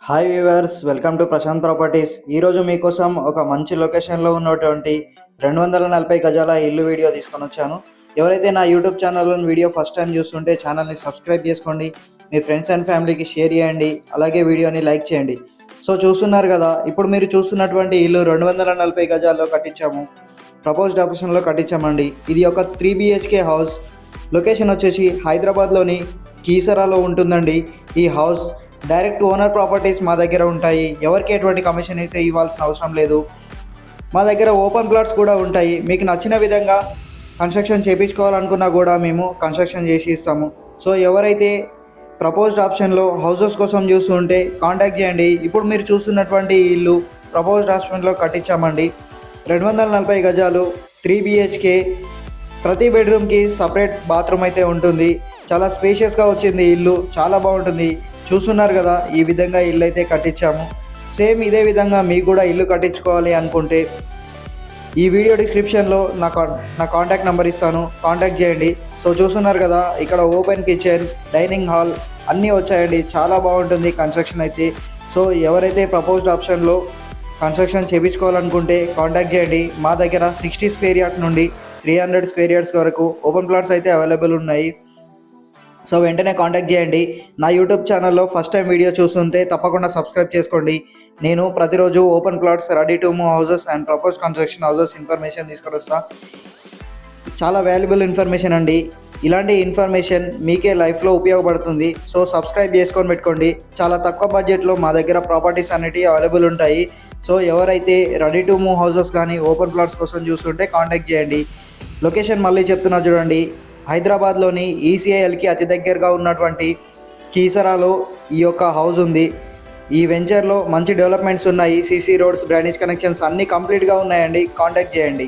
Hi viewers, welcome to Prashant properties. ఈరోజు మీకోసం ఒక మంచి లొకేషన్లో ఉన్నటువంటి 240 గజాల ఇల్లు వీడియో తీసుకొని వచ్చాను. ఎవరైతే నా యూట్యూబ్ ఛానల్లో వీడియో ఫస్ట్ టైం చూస్తుంటే ఛానల్ని సబ్స్క్రైబ్ చేసుకోండి, మీ ఫ్రెండ్స్ అండ్ ఫ్యామిలీకి షేర్ చేయండి, అలాగే వీడియోని లైక్ చేయండి. సో చూస్తున్నారు కదా, ఇప్పుడు మీరు చూస్తున్నటువంటి ఇల్లు 240 గజాల్లో కట్టించాము. ప్రపోజ్డ్ ఆప్షన్లో కట్టించామండి. ఇది ఒక 3 BHK హౌస్. లొకేషన్ వచ్చేసి హైదరాబాద్లోని కీసరాలో ఉంటుందండి. ఈ హౌస్ డైరెక్ట్ ఓనర్ ప్రాపర్టీస్ మా దగ్గర ఉంటాయి. ఎవరికి ఎటువంటి కమిషన్ అయితే ఇవ్వాల్సిన అవసరం లేదు. మా దగ్గర ఓపెన్ ప్లాట్స్ కూడా ఉంటాయి. మీకు నచ్చిన విధంగా కన్స్ట్రక్షన్ చేయించుకోవాలనుకున్నా కూడా మేము కన్స్ట్రక్షన్ చేసి ఇస్తాము. సో ఎవరైతే ప్రపోజ్డ్ ఆప్షన్లో హౌసెస్ కోసం చూస్తుంటే కాంటాక్ట్ చేయండి. ఇప్పుడు మీరు చూస్తున్నటువంటి ఇల్లు ప్రపోజ్డ్ ఆప్షన్లో కట్టించామండి. 240 గజాలు, 3 BHK. ప్రతి బెడ్రూమ్కి సపరేట్ బాత్రూమ్ అయితే ఉంటుంది. చాలా స్పేషియస్గా వచ్చింది ఇల్లు, చాలా బాగుంటుంది. చూస్తున్నారు కదా, ఈ విధంగా ఇల్లు అయితే కట్టించాము. సేమ్ ఇదే విధంగా మీకు కూడా ఇల్లు కట్టించుకోవాలి అనుకుంటే ఈ వీడియో డిస్క్రిప్షన్లో నా కాంటాక్ట్ నెంబర్ ఇస్తాను, కాంటాక్ట్ చేయండి. సో చూస్తున్నారు కదా, ఇక్కడ ఓపెన్ కిచెన్, డైనింగ్ హాల్ అన్నీ వచ్చాయండి. చాలా బాగుంటుంది కన్స్ట్రక్షన్ అయితే. సో ఎవరైతే ప్రపోజ్డ్ ఆప్షన్లో కన్స్ట్రక్షన్ చేయించుకోవాలనుకుంటే కాంటాక్ట్ చేయండి. మా దగ్గర 60 స్క్వేర్ యార్డ్ నుండి 300 స్క్వేర్ యార్డ్స్ వరకు ఓపెన్ ప్లాట్స్ అయితే అవైలబుల్ ఉన్నాయి. సో వెంటనే కాంటాక్ట్ చేయండి. నా యూట్యూబ్ ఛానల్లో ఫస్ట్ టైం వీడియో చూస్తుంటే తప్పకుండా సబ్స్క్రైబ్ చేసుకోండి. నేను ప్రతిరోజు open plots, ready to move houses and propose construction houses information తీసుకొని వస్తా. చాలా వాల్యుబుల్ ఇన్ఫర్మేషన్ అండి. ఇలాంటి ఇన్ఫర్మేషన్ మీకే లైఫ్లో ఉపయోగపడుతుంది. సో సబ్స్క్రైబ్ చేసుకొని పెట్టుకోండి. చాలా తక్కువ బడ్జెట్లో మా దగ్గర ప్రాపర్టీస్ అనేటివి అవైలబుల్ ఉంటాయి. సో ఎవరైతే రెడీ టు మూవ్ హౌసెస్ కానీ ఓపెన్ ప్లాట్స్ కోసం చూస్తుంటే కాంటాక్ట్ చేయండి. లొకేషన్ మళ్ళీ చెప్తున్నా చూడండి. హైదరాబాద్లోని ECILకి అతి దగ్గరగా ఉన్నటువంటి కీసరాలో ఈ యొక్క హౌస్ ఉంది. ఈ వెంచర్లో మంచి డెవలప్మెంట్స్ ఉన్నాయి. CC రోడ్స్, డ్రైనేజ్ కనెక్షన్స్ అన్నీ కంప్లీట్గా ఉన్నాయండి. కాంటాక్ట్ చేయండి.